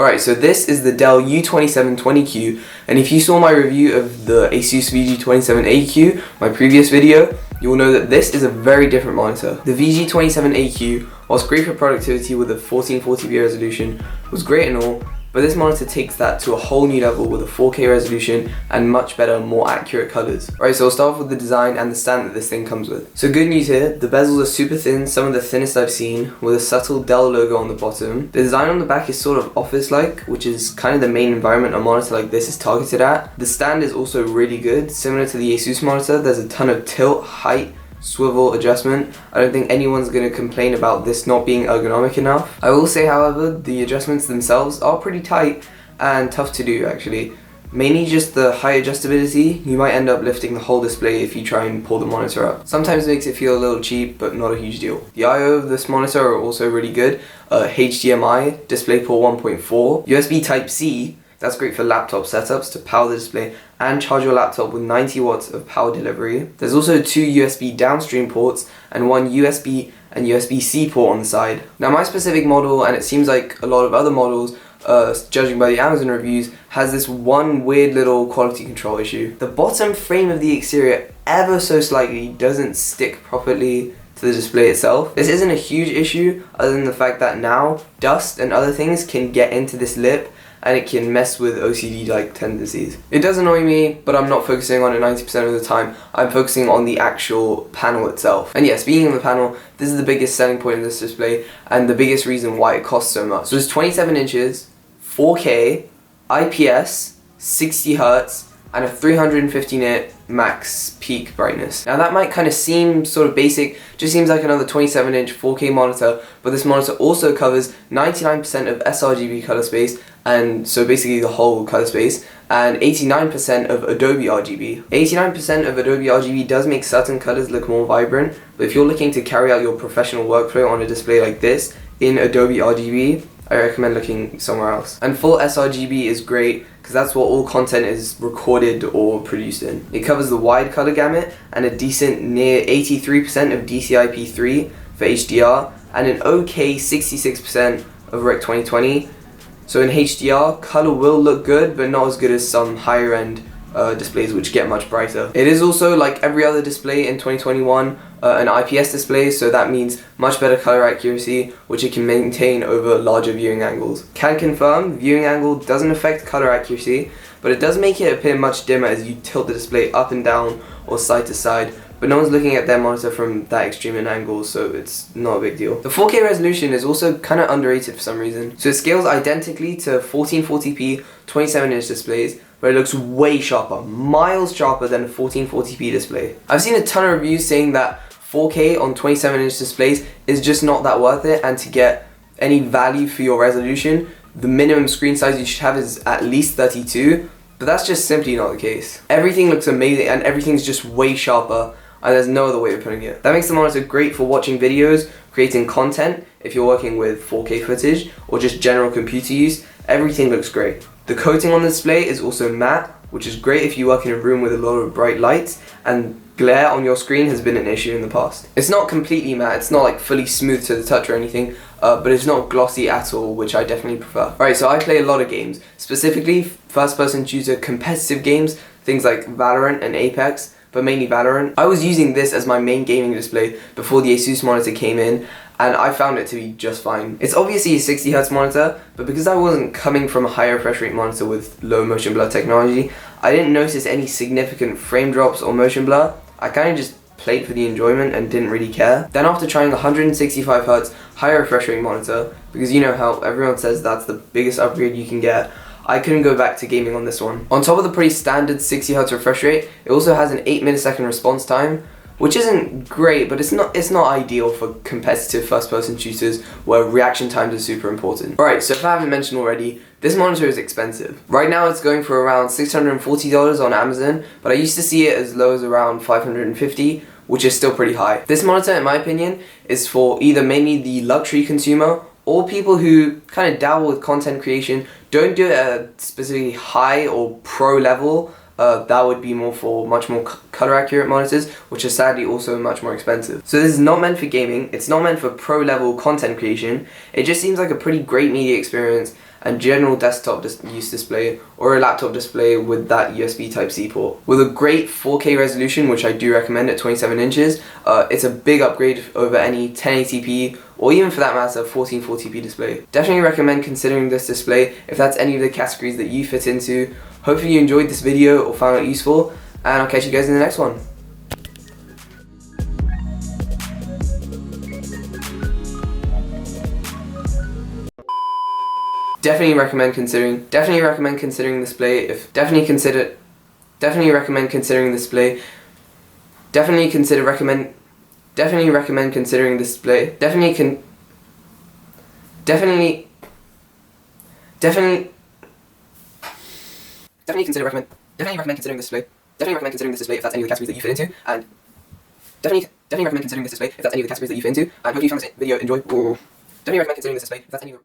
Alright, so this is the DELL U2720Q, and if you saw my review of the Asus VG27AQ, my previous video, you will know that this is a very different monitor. The VG27AQ, whilst great for productivity with a 1440p resolution, was great and all, but this monitor takes that to a whole new level with a 4K resolution and much better, more accurate colors. Alright, so I'll start off with the design and the stand that this thing comes with. So good news here, the bezels are super thin, some of the thinnest I've seen, with a subtle DELL logo on the bottom. The design on the back is sort of office-like, which is kind of the main environment a monitor like this is targeted at. The stand is also really good, similar to the Asus monitor. There's a ton of tilt, height, swivel adjustment. I don't think anyone's going to complain about this not being ergonomic enough. I will say, however, the adjustments themselves are pretty tight and tough to do actually. Mainly just the high adjustability. You might end up lifting the whole display if you try and pull the monitor up. Sometimes it makes it feel a little cheap, but not a huge deal. The I/O of this monitor are also really good. HDMI, DisplayPort 1.4, USB Type-C. That's great for laptop setups to power the display and charge your laptop with 90 watts of power delivery. There's also 2 USB downstream ports and 1 USB and USB-C port on the side. Now my specific model, and it seems like a lot of other models, judging by the Amazon reviews, has this one weird little quality control issue. The bottom frame of the exterior ever so slightly doesn't stick properly to the display itself. This isn't a huge issue other than the fact that now dust and other things can get into this lip and it can mess with OCD-like tendencies. It does annoy me, but I'm not focusing on it 90% of the time. I'm focusing on the actual panel itself. And yeah, speaking of the panel, this is the biggest selling point of this display and the biggest reason why it costs so much. So it's 27 inches, 4K, IPS, 60 Hz, and a 350 nit max peak brightness. Now that might kind of seem sort of basic, just seems like another 27 inch 4K monitor, but this monitor also covers 99% of sRGB color space, and so basically the whole color space, and 89% of Adobe RGB. 89% of Adobe RGB does make certain colors look more vibrant, but if you're looking to carry out your professional workflow on a display like this in Adobe RGB, I recommend looking somewhere else. And full sRGB is great because that's what all content is recorded or produced in. It covers the wide color gamut and a decent near 83% of DCI-P3 for HDR and an okay 66% of Rec 2020. So in HDR, color will look good, but not as good as some higher end displays which get much brighter. It is also, like every other display in 2021, an IPS display, so that means much better color accuracy, which it can maintain over larger viewing angles. Can confirm, viewing angle doesn't affect color accuracy, but it does make it appear much dimmer as you tilt the display up and down or side to side, but no one's looking at their monitor from that extreme an angle, so it's not a big deal. The 4K resolution is also kind of underrated for some reason. So it scales identically to 1440p 27-inch displays, but it looks way sharper, miles sharper than a 1440p display. I've seen a ton of reviews saying that 4K on 27-inch displays is just not that worth it, and to get any value for your resolution, the minimum screen size you should have is at least 32, but that's just simply not the case. Everything looks amazing and everything's just way sharper, and there's no other way of putting it. That makes the monitor great for watching videos, creating content, if you're working with 4K footage, or just general computer use. Everything looks great. The coating on the display is also matte, which is great if you work in a room with a lot of bright lights, and glare on your screen has been an issue in the past. It's not completely matte, it's not like fully smooth to the touch or anything, but it's not glossy at all, which I definitely prefer. Right, so I play a lot of games, specifically first-person shooter competitive games, things like Valorant and Apex, but mainly Valorant. I was using this as my main gaming display before the Asus monitor came in, and I found it to be just fine. It's obviously a 60Hz monitor, but because I wasn't coming from a higher refresh rate monitor with low motion blur technology, I didn't notice any significant frame drops or motion blur. I kind of just played for the enjoyment and didn't really care. Then after trying a 165Hz higher refresh rate monitor, because you know how everyone says that's the biggest upgrade you can get, I couldn't go back to gaming on this one. On top of the pretty standard 60Hz refresh rate, it also has an 8 millisecond response time, which isn't great, but it's not ideal for competitive first-person shooters where reaction times are super important. Alright, so if I haven't mentioned already, this monitor is expensive. Right now it's going for around $640 on Amazon, but I used to see it as low as around $550, which is still pretty high. This monitor, in my opinion, is for either mainly the luxury consumer or people who kind of dabble with content creation, don't do it at a specifically high or pro level. That would be more for much more color accurate monitors, which are sadly also much more expensive. So this is not meant for gaming, it's not meant for pro level content creation. It just seems like a pretty great media experience, and general desktop use display, or a laptop display with that USB Type-C port. With a great 4K resolution, which I do recommend at 27 inches, it's a big upgrade over any 1080p or even for that matter 1440p display. Definitely recommend considering this display if that's any of the categories that you fit into. Hopefully you enjoyed this video or found it useful, and I'll catch you guys in the next one. Definitely recommend considering display if definitely recommend considering display definitely recommend considering display definitely recommend considering display if that's any of the categories that you fit into, and definitely recommend considering this display if that's any of the categories that you fit into, and hope you found this video enjoyable. Definitely recommend considering this display if that's any of